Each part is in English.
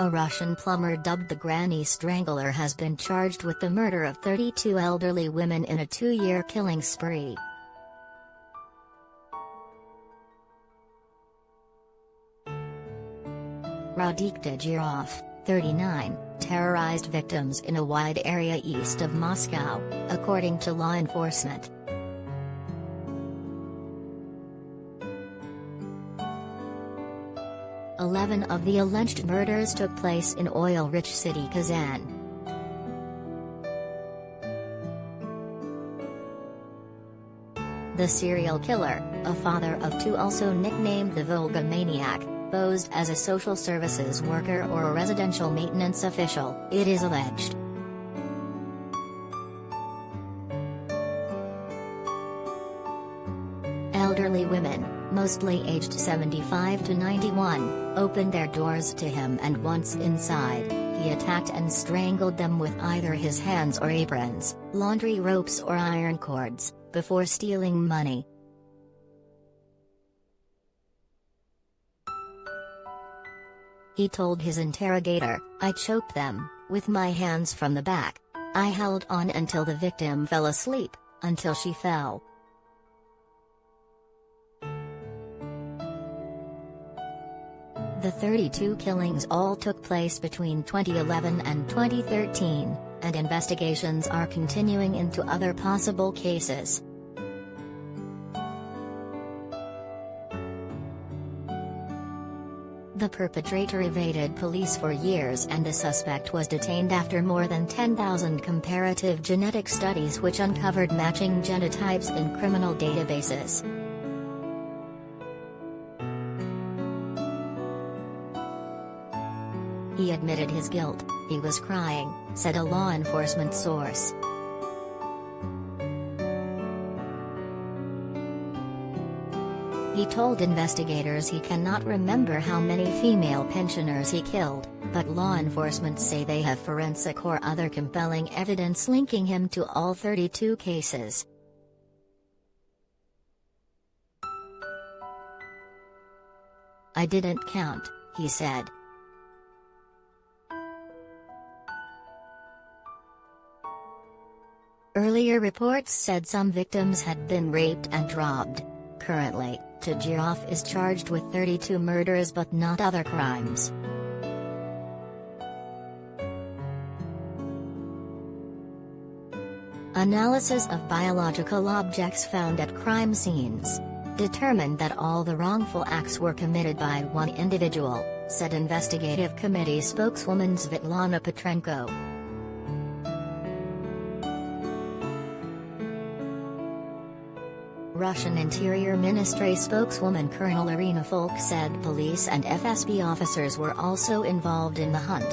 A Russian plumber dubbed the Granny Strangler has been charged with the murder of 32 elderly women in a 2-year killing spree. Radik Tagirov, 39, terrorized victims in a wide area east of Moscow, according to law enforcement. Eleven of the alleged murders took place in oil-rich city Kazan. The serial killer, a father of 2 also nicknamed the Volga Maniac, posed as a social services worker or a residential maintenance official, it is alleged. Elderly women, mostly aged 75 to 91, opened their doors to him, and once inside, he attacked and strangled them with either his hands or aprons, laundry ropes or iron cords, before stealing money. He told his interrogator, "I choked them, with my hands from the back. I held on until the victim fell asleep, until she fell." The 32 killings all took place between 2011 and 2013, and investigations are continuing into other possible cases. The perpetrator evaded police for years, and the suspect was detained after more than 10,000 comparative genetic studies which uncovered matching genotypes in criminal databases. He admitted his guilt. "He was crying," said a law enforcement source. He told investigators he cannot remember how many female pensioners he killed, but law enforcement say they have forensic or other compelling evidence linking him to all 32 cases. "I didn't count," he said. Earlier reports said some victims had been raped and robbed. Currently, Tagirov is charged with 32 murders but not other crimes. Analysis of biological objects found at crime scenes determined that all the wrongful acts were committed by one individual, said investigative committee spokeswoman Svetlana Petrenko. Russian Interior Ministry spokeswoman Colonel Irina Folk said police and FSB officers were also involved in the hunt.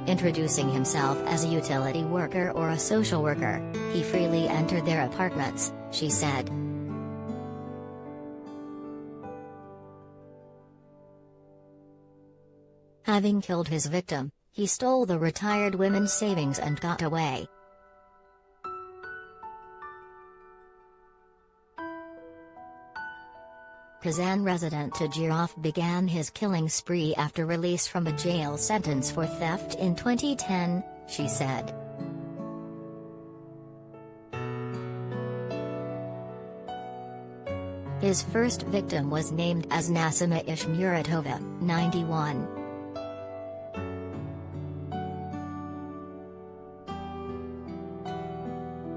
Introducing himself as a utility worker or a social worker, he freely entered their apartments, she said. Having killed his victim, he stole the retired women's savings and got away. Kazan resident Tagirov began his killing spree after release from a jail sentence for theft in 2010, she said. His first victim was named as Nasima Ishmuratova, 91.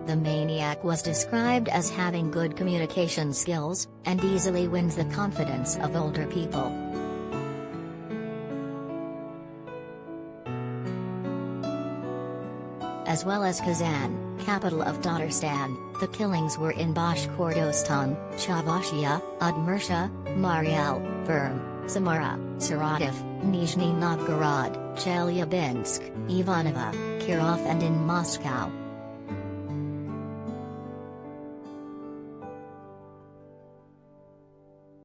The maniac was described as having good communication skills, and easily wins the confidence of older people. As well as Kazan, capital of Tatarstan, the killings were in Bashkortostan, Chavashia, Udmurtia, Mariel, Perm, Samara, Saratov, Nizhny Novgorod, Chelyabinsk, Ivanovo, Kirov and in Moscow.